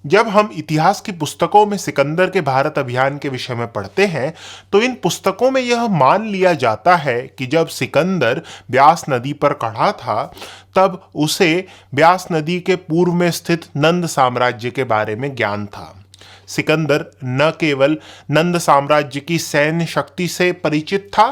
जब हम इतिहास की पुस्तकों में सिकंदर के भारत अभियान के विषय में पढ़ते हैं तो इन पुस्तकों में यह मान लिया जाता है कि जब सिकंदर ब्यास नदी पर खड़ा था तब उसे ब्यास नदी के पूर्व में स्थित नंद साम्राज्य के बारे में ज्ञान था। सिकंदर न केवल नंद साम्राज्य की सैन्य शक्ति से परिचित था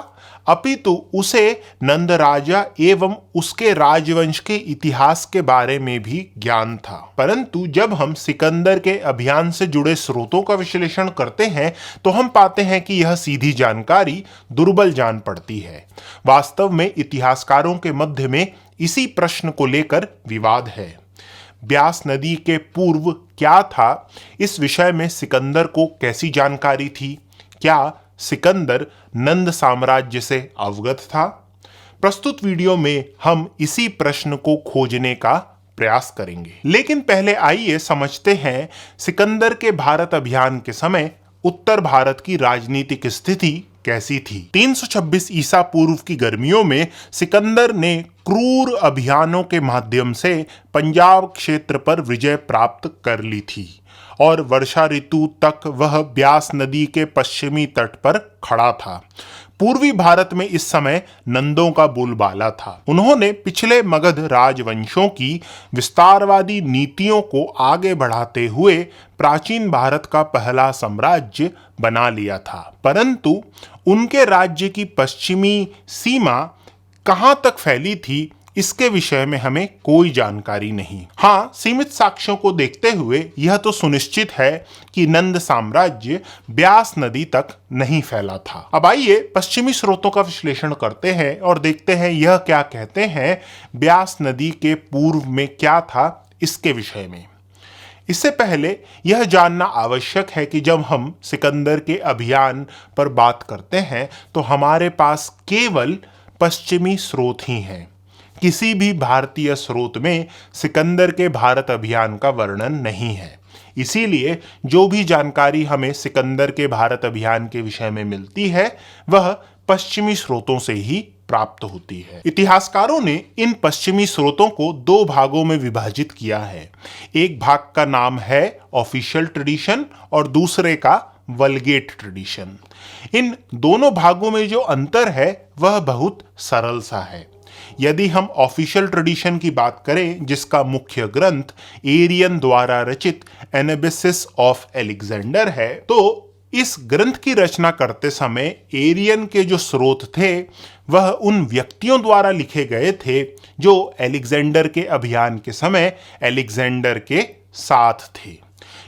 अपितु उसे नंद राजा एवं उसके राजवंश के इतिहास के बारे में भी ज्ञान था। परंतु जब हम सिकंदर के अभियान से जुड़े स्रोतों का विश्लेषण करते हैं तो हम पाते हैं कि यह सीधी जानकारी दुर्बल जान पड़ती है। वास्तव में इतिहासकारों के मध्य में इसी प्रश्न को लेकर विवाद है। ब्यास नदी के पूर्व क्या था, इस विषय में सिकंदर को कैसी जानकारी थी? क्या सिकंदर नंद साम्राज्य से अवगत था? प्रस्तुत वीडियो में हम इसी प्रश्न को खोजने का प्रयास करेंगे। लेकिन पहले आइए समझते हैं सिकंदर के भारत अभियान के समय उत्तर भारत की राजनीतिक स्थिति कैसी थी। 326 ईसा पूर्व की गर्मियों में सिकंदर ने क्रूर अभियानों के माध्यम से पंजाब क्षेत्र पर विजय प्राप्त कर ली थी और वर्षा ऋतु तक वह ब्यास नदी के पश्चिमी तट पर खड़ा था। पूर्वी भारत में इस समय नंदों का बोलबाला था। उन्होंने पिछले मगध राजवंशों की विस्तारवादी नीतियों को आगे बढ़ाते हुए प्राचीन भारत का पहला साम्राज्य बना लिया था। परंतु उनके राज्य की पश्चिमी सीमा कहां तक फैली थी, इसके विषय में हमें कोई जानकारी नहीं। हाँ, सीमित साक्ष्यों को देखते हुए यह तो सुनिश्चित है कि नंद साम्राज्य ब्यास नदी तक नहीं फैला था। अब आइए पश्चिमी स्रोतों का विश्लेषण करते हैं और देखते हैं यह क्या कहते हैं ब्यास नदी के पूर्व में क्या था इसके विषय में। इससे पहले यह जानना आवश्यक है कि जब हम सिकंदर के अभियान पर बात करते हैं तो हमारे पास केवल पश्चिमी स्रोत ही हैं। किसी भी भारतीय स्रोत में सिकंदर के भारत अभियान का वर्णन नहीं है। इसीलिए जो भी जानकारी हमें सिकंदर के भारत अभियान के विषय में मिलती है वह पश्चिमी स्रोतों से ही प्राप्त होती है। इतिहासकारों ने इन पश्चिमी स्रोतों को दो भागों में विभाजित किया है। एक भाग का नाम है ऑफिशियल ट्रेडिशन और दूसरे का वल्गेट ट्रेडिशन। इन दोनों भागों में जो अंतर है वह बहुत सरल सा है। यदि हम ऑफिशियल ट्रेडिशन की बात करें जिसका मुख्य ग्रंथ एरियन द्वारा रचित एनेबिसिस ऑफ एलेक्जेंडर है, तो इस ग्रंथ की रचना करते समय एरियन के जो स्रोत थे वह उन व्यक्तियों द्वारा लिखे गए थे जो एलेक्जेंडर के अभियान के समय एलेक्जेंडर के साथ थे।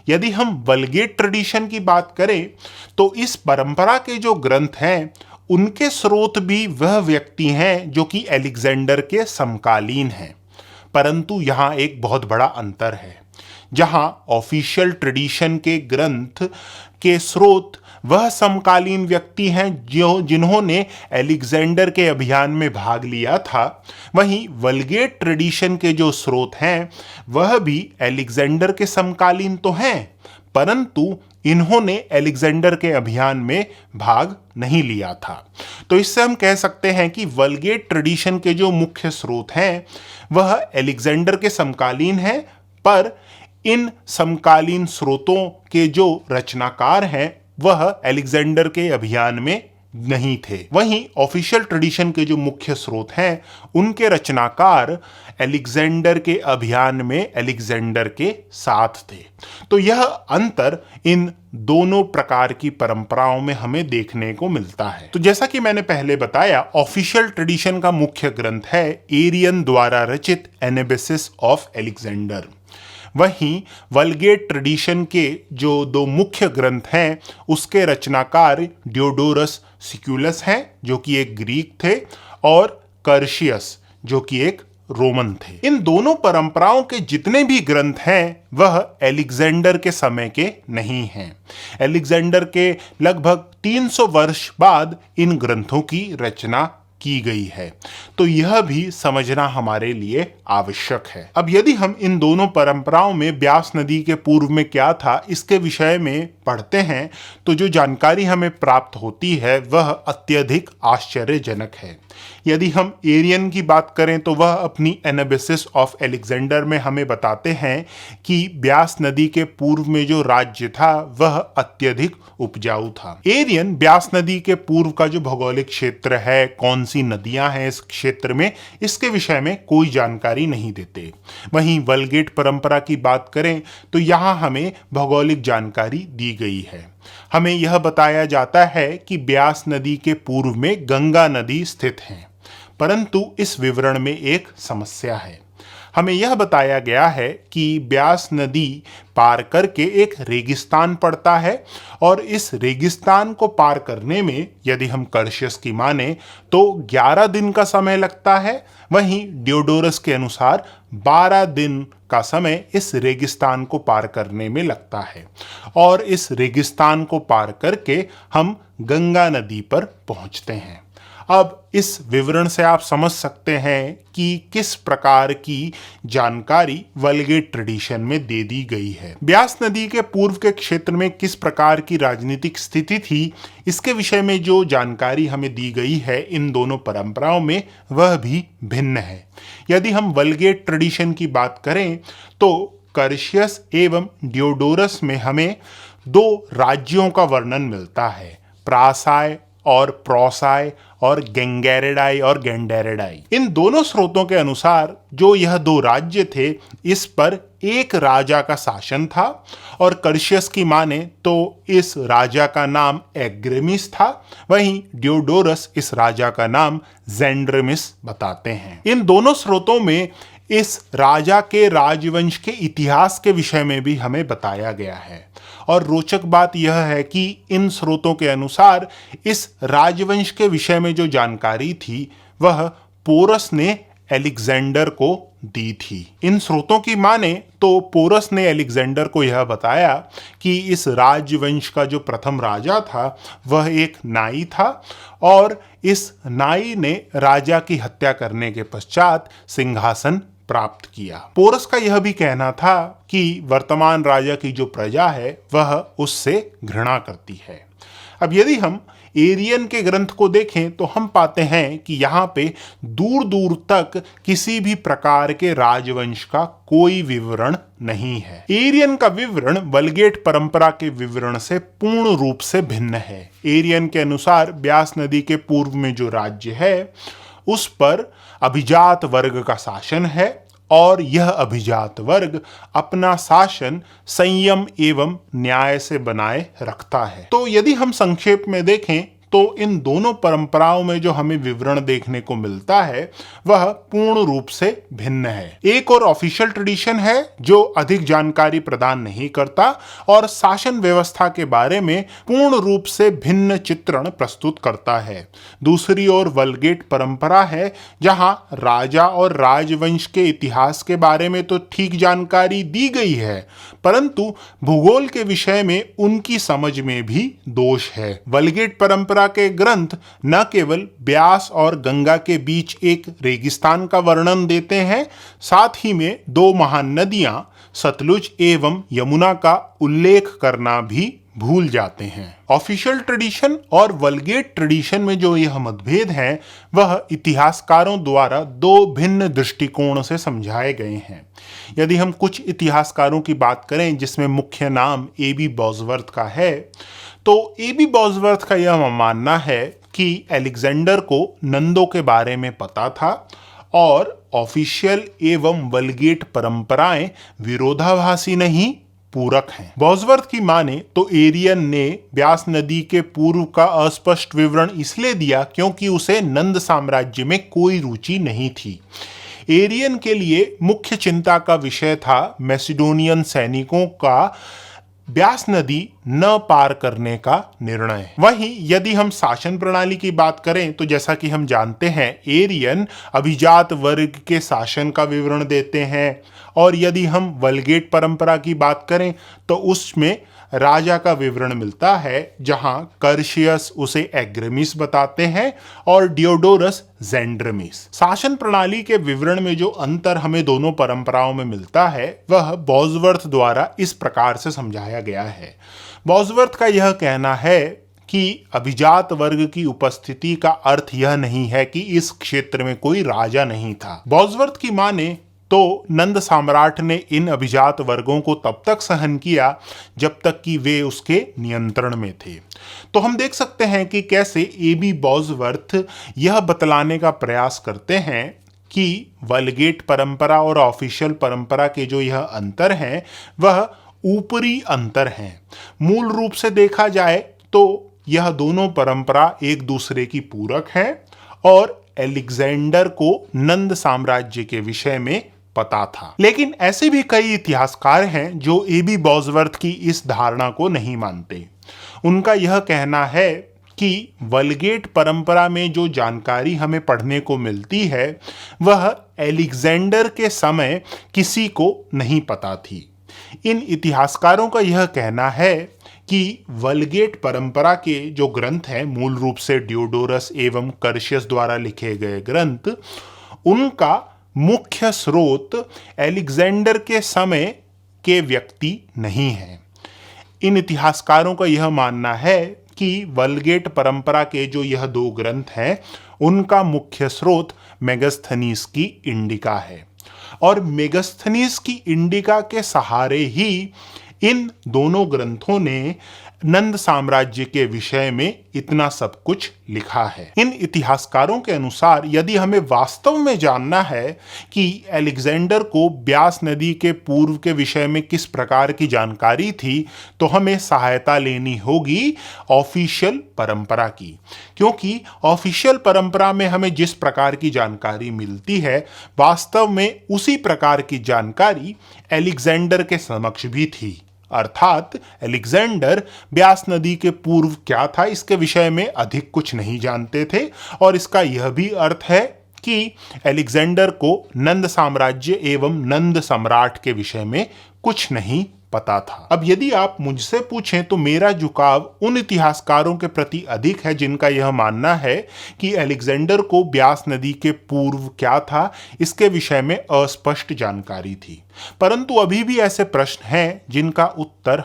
यदि हम वल्गेट ट्रेडिशन की बात करें तो इस परंपरा के जो ग्रंथ हैं उनके स्रोत भी वह व्यक्ति हैं जो कि एलेक्जेंडर के समकालीन हैं। परंतु यहाँ एक बहुत बड़ा अंतर है। जहाँ ऑफिशियल ट्रेडिशन के ग्रंथ के स्रोत वह समकालीन व्यक्ति हैं जिन्होंने एलेक्जेंडर के अभियान में भाग लिया था, वहीं वल्गेट ट्रेडिशन के जो स्रोत हैं वह भी एलेक्जेंडर के समकालीन तो हैं परंतु इन्होंने एलेक्जेंडर के अभियान में भाग नहीं लिया था। तो इससे हम कह सकते हैं कि वल्गेट ट्रेडिशन के जो मुख्य स्रोत हैं वह एलेक्जेंडर के समकालीन हैं, पर इन समकालीन स्रोतों के जो रचनाकार हैं वह एलेक्जेंडर के अभियान में नहीं थे। वहीं ऑफिशियल ट्रेडिशन के जो मुख्य स्रोत हैं उनके रचनाकार एलेक्जेंडर के अभियान में एलेक्जेंडर के साथ थे। तो यह अंतर इन दोनों प्रकार की परंपराओं में हमें देखने को मिलता है। तो जैसा कि मैंने पहले बताया, ऑफिशियल ट्रेडिशन का मुख्य ग्रंथ है एरियन द्वारा रचित एनेबिसिस ऑफ एलेक्जेंडर। वहीं वल्गेट ट्रेडिशन के जो दो मुख्य ग्रंथ हैं उसके रचनाकार डियोडोरस सिक्यूलस हैं जो कि एक ग्रीक थे और कर्शियस जो कि एक रोमन थे। इन दोनों परंपराओं के जितने भी ग्रंथ हैं वह एलेक्जेंडर के समय के नहीं हैं। एलेक्जेंडर के लगभग 300 वर्ष बाद इन ग्रंथों की रचना की गई है। तो यह भी समझना हमारे लिए आवश्यक है। अब यदि हम इन दोनों परंपराओं में ब्यास नदी के पूर्व में क्या था इसके विषय में पढ़ते हैं तो जो जानकारी हमें प्राप्त होती है वह अत्यधिक आश्चर्यजनक है। यदि हम एरियन की बात करें तो वह अपनी एनाबिसिस ऑफ एलेक्जेंडर में हमें बताते हैं कि ब्यास नदी के पूर्व में जो राज्य था वह अत्यधिक उपजाऊ था। एरियन ब्यास नदी के पूर्व का जो भौगोलिक क्षेत्र है, कौन सी नदियां हैं इस क्षेत्र में, इसके विषय में कोई जानकारी नहीं देते। वहीं वलगेट परंपरा की बात करें तो यहाँ हमें भौगोलिक जानकारी दी गई है। हमें यह बताया जाता है कि ब्यास नदी के पूर्व में गंगा नदी स्थित है, परंतु इस विवरण में एक समस्या है। हमें यह बताया गया है कि ब्यास नदी पार करके एक रेगिस्तान पड़ता है और इस रेगिस्तान को पार करने में यदि हम कर्शियस की माने तो 11 दिन का समय लगता है। वहीं डियोडोरस के अनुसार 12 दिन का समय इस रेगिस्तान को पार करने में लगता है और इस रेगिस्तान को पार करके हम गंगा नदी पर पहुंचते हैं। अब इस विवरण से आप समझ सकते हैं कि किस प्रकार की जानकारी वलगेट ट्रेडिशन में दे दी गई है। ब्यास नदी के पूर्व के क्षेत्र में किस प्रकार की राजनीतिक स्थिति थी, इसके विषय में जो जानकारी हमें दी गई है इन दोनों परंपराओं में, वह भी भिन्न है। यदि हम वलगेट ट्रेडिशन की बात करें तो कर्शियस एवं डियोडोरस में हमें 2 राज्यों का वर्णन मिलता है, प्रासाय और प्रोसाय और गेंगेरिडाई और गेंडेरिडाई। इन दोनों स्रोतों के अनुसार जो यह 2 राज्य थे, इस पर एक राजा का शासन था और कर्शियस की माने तो इस राजा का नाम एग्रेमिस था। वहीं डियोडोरस इस राजा का नाम जेंड्रेमिस बताते हैं। इन दोनों स्रोतों में इस राजा के राजवंश के इतिहास के विषय में भी हमें बताया गया है और रोचक बात यह है कि इन स्रोतों के अनुसार इस राजवंश के विषय में जो जानकारी थी वह पोरस ने एलेक्जेंडर को दी थी। इन स्रोतों की माने तो पोरस ने एलेक्जेंडर को यह बताया कि इस राजवंश का जो प्रथम राजा था वह एक नाई था और इस नाई ने राजा की हत्या करने के पश्चात सिंहासन प्राप्त किया। पोरस का यह भी कहना था कि वर्तमान राजा की जो प्रजा है वह उससे घृणा करती है। अब यदि हम एरियन के ग्रंथ को देखें तो हम पाते हैं कि यहाँ पे दूर दूर तक किसी भी प्रकार के राजवंश का कोई विवरण नहीं है। एरियन का विवरण वलगेट परंपरा के विवरण से पूर्ण रूप से भिन्न है। एरियन के अनुसार ब्यास नदी के पूर्व में जो राज्य है उस पर अभिजात वर्ग का शासन है और यह अभिजात वर्ग अपना शासन संयम एवं न्याय से बनाए रखता है। तो यदि हम संक्षेप में देखें तो इन दोनों परंपराओं में जो हमें विवरण देखने को मिलता है वह पूर्ण रूप से भिन्न है। एक और ऑफिशियल ट्रेडिशन है जो अधिक जानकारी प्रदान नहीं करता और शासन व्यवस्था के बारे में पूर्ण रूप से भिन्न चित्रण प्रस्तुत करता है। दूसरी ओर वलगेट परंपरा है जहां राजा और राजवंश के इतिहास के बारे में तो ठीक जानकारी दी गई है, परंतु भूगोल के विषय में उनकी समझ में भी दोष है। वलगेट परंपरा के ग्रंथ न केवल ब्यास और गंगा के बीच एक रेगिस्तान का वर्णन देते हैं, साथ ही में 2 महान नदियां सतलुज एवं यमुना का उल्लेख करना भी भूल जाते हैं। ऑफिशियल ट्रेडिशन और वलगेट ट्रेडिशन में जो यह मतभेद हैं वह इतिहासकारों द्वारा 2 भिन्न दृष्टिकोण से समझाए गए हैं। यदि हम कुछ इतिहासकारों की बात करें जिसमें मुख्य नाम एबी बॉसवर्थ का है, तो एबी बॉसवर्थ का यह मानना है कि एलेक्जेंडर को नंदों के बारे में पता था और ऑफिशियल एवं वलगेट परंपराएं विरोधाभासी नहीं पूरक हैं। बॉसवर्थ की माने तो एरियन ने ब्यास नदी के पूर्व का अस्पष्ट विवरण इसलिए दिया क्योंकि उसे नंद साम्राज्य में कोई रुचि नहीं थी। एरियन के लिए मुख्य चिंता का विषय था मैसिडोनियन सैनिकों का ब्यास नदी न पार करने का निर्णय। वहीं यदि हम शासन प्रणाली की बात करें तो जैसा कि हम जानते हैं एरियन अभिजात वर्ग के शासन का विवरण देते हैं और यदि हम वलगेट परंपरा की बात करें तो उसमें राजा का विवरण मिलता है जहां कर्शियस उसे एग्रेमिस बताते हैं और डियोडोरस जेंड्रेमिस। शासन प्रणाली के विवरण में जो अंतर हमें दोनों परंपराओं में मिलता है वह बॉसवर्थ द्वारा इस प्रकार से समझाया गया है। बॉसवर्थ का यह कहना है कि अभिजात वर्ग की उपस्थिति का अर्थ यह नहीं है कि इस क्षेत्र में कोई राजा नहीं था। बॉसवर्थ की माने तो नंद सम्राट ने इन अभिजात वर्गों को तब तक सहन किया जब तक कि वे उसके नियंत्रण में थे। तो हम देख सकते हैं कि कैसे ए.बी. बॉसवर्थ यह बतलाने का प्रयास करते हैं कि वलगेट परंपरा और ऑफिशियल परंपरा के जो यह अंतर हैं वह ऊपरी अंतर हैं। मूल रूप से देखा जाए तो यह दोनों परंपरा एक दूसरे की पूरक हैं और अलेक्जेंडर को नंद साम्राज्य के विषय में पता था। लेकिन ऐसे भी कई इतिहासकार हैं जो ए.बी. बॉसवर्थ की इस धारणा को नहीं मानते। उनका यह कहना है कि वलगेट परंपरा में जो जानकारी हमें पढ़ने को मिलती है वह अलेक्जेंडर के समय किसी को नहीं पता थी। इन इतिहासकारों का यह कहना है कि वलगेट परंपरा के जो ग्रंथ हैं, मूल रूप से डियोडोरस एवं कर्शियस द्वारा लिखे गए ग्रंथ, उनका मुख्य स्रोत अलेक्जेंडर के समय के व्यक्ति नहीं है। इन इतिहासकारों का यह मानना है कि वलगेट परंपरा के जो यह दो ग्रंथ हैं उनका मुख्य स्रोत मेगास्थनीज की इंडिका है और मेगास्थनीज की इंडिका के सहारे ही इन दोनों ग्रंथों ने नंद साम्राज्य के विषय में इतना सब कुछ लिखा है। इन इतिहासकारों के अनुसार यदि हमें वास्तव में जानना है कि अलेक्जेंडर को ब्यास नदी के पूर्व के विषय में किस प्रकार की जानकारी थी तो हमें सहायता लेनी होगी ऑफिशियल परंपरा की, क्योंकि ऑफिशियल परंपरा में हमें जिस प्रकार की जानकारी मिलती है वास्तव में उसी प्रकार की जानकारी अलेक्जेंडर के समक्ष भी थी। अर्थात अलेक्जेंडर ब्यास नदी के पूर्व क्या था इसके विषय में अधिक कुछ नहीं जानते थे और इसका यह भी अर्थ है कि अलेक्जेंडर को नंद साम्राज्य एवं नंद सम्राट के विषय में कुछ नहीं पता था। अब यदि आप मुझसे पूछें तो मेरा झुकाव उन इतिहासकारों के प्रति अधिक है जिनका यह मानना है कि अलेक्जेंडर को ब्यास नदी के पूर्व क्या था इसके विषय में अस्पष्ट जानकारी थी। परंतु अभी भी ऐसे प्रश्न हैं जिनका उत्तर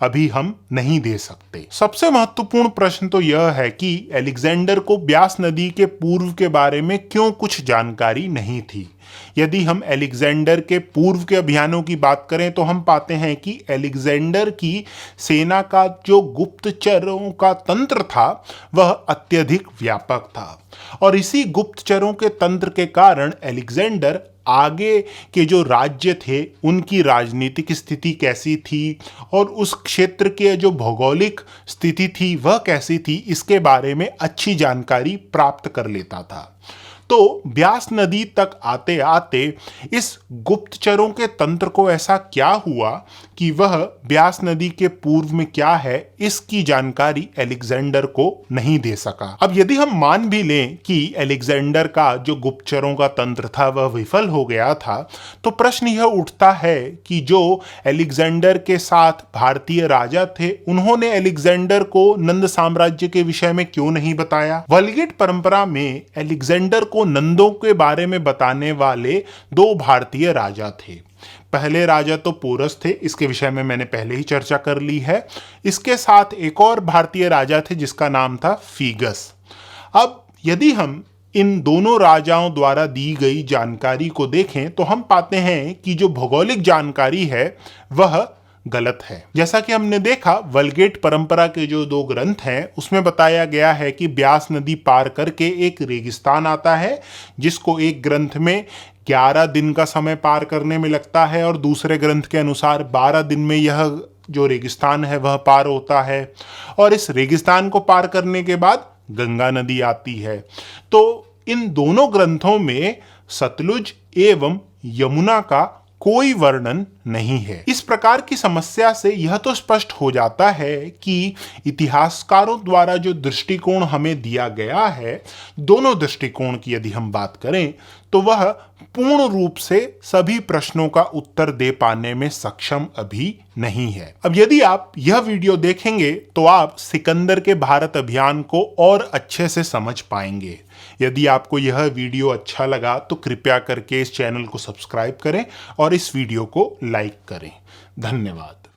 अभी हम नहीं दे सकते। सबसे महत्वपूर्ण प्रश्न तो यह है कि अलेक्जेंडर को ब्यास नदी के पूर्व के बारे में क्यों कुछ जानकारी नहीं थी। यदि हम अलेक्जेंडर के पूर्व के अभियानों की बात करें तो हम पाते हैं कि अलेक्जेंडर की सेना का जो गुप्तचरों का तंत्र था वह अत्यधिक व्यापक था और इसी गुप्तचरों के तंत्र के कारण अलेक्जेंडर आगे के जो राज्य थे उनकी राजनीतिक स्थिति कैसी थी और उस क्षेत्र के जो भौगोलिक स्थिति थी वह कैसी थी इसके बारे में अच्छी जानकारी प्राप्त कर लेता था। तो ब्यास नदी तक आते आते इस गुप्तचरों के तंत्र को ऐसा क्या हुआ कि वह ब्यास नदी के पूर्व में क्या है इसकी जानकारी अलेक्जेंडर को नहीं दे सका। अब यदि हम मान भी लें कि अलेक्जेंडर का जो गुप्तचरों का तंत्र था वह विफल हो गया था तो प्रश्न यह उठता है कि जो अलेक्जेंडर के साथ भारतीय राजा थे उन्होंने अलेक्जेंडर को नंद साम्राज्य के विषय में क्यों नहीं बताया। वलगेट परंपरा में अलेक्जेंडर को नंदों के बारे में बताने वाले दो भारतीय राजा थे। पहले राजा तो पोरस थे, इसके विषय में मैंने पहले ही चर्चा कर ली है। इसके साथ एक और भारतीय राजा थे जिसका नाम था फीगस। अब यदि हम इन दोनों राजाओं द्वारा दी गई जानकारी को देखें तो हम पाते हैं कि जो भौगोलिक जानकारी है वह गलत है। जैसा कि हमने देखा वलगेट परंपरा के जो दो ग्रंथ हैं उसमें बताया गया है कि ब्यास नदी पार करके एक रेगिस्तान आता है जिसको एक ग्रंथ में 11 दिन का समय पार करने में लगता है और दूसरे ग्रंथ के अनुसार 12 दिन में यह जो रेगिस्तान है वह पार होता है और इस रेगिस्तान को पार करने के बाद गंगा नदी आती है। तो इन दोनों ग्रंथों में सतलुज एवं यमुना का कोई वर्णन नहीं है। इस प्रकार की समस्या से यह तो स्पष्ट हो जाता है कि इतिहासकारों द्वारा जो दृष्टिकोण हमें दिया गया है, दोनों दृष्टिकोण की यदि हम बात करें तो वह पूर्ण रूप से सभी प्रश्नों का उत्तर दे पाने में सक्षम अभी नहीं है। अब यदि आप यह वीडियो देखेंगे तो आप सिकंदर के भारत अभियान को और अच्छे से समझ पाएंगे। यदि आपको यह वीडियो अच्छा लगा तो कृपया करके इस चैनल को सब्सक्राइब करें और इस वीडियो को लाइक करें। धन्यवाद।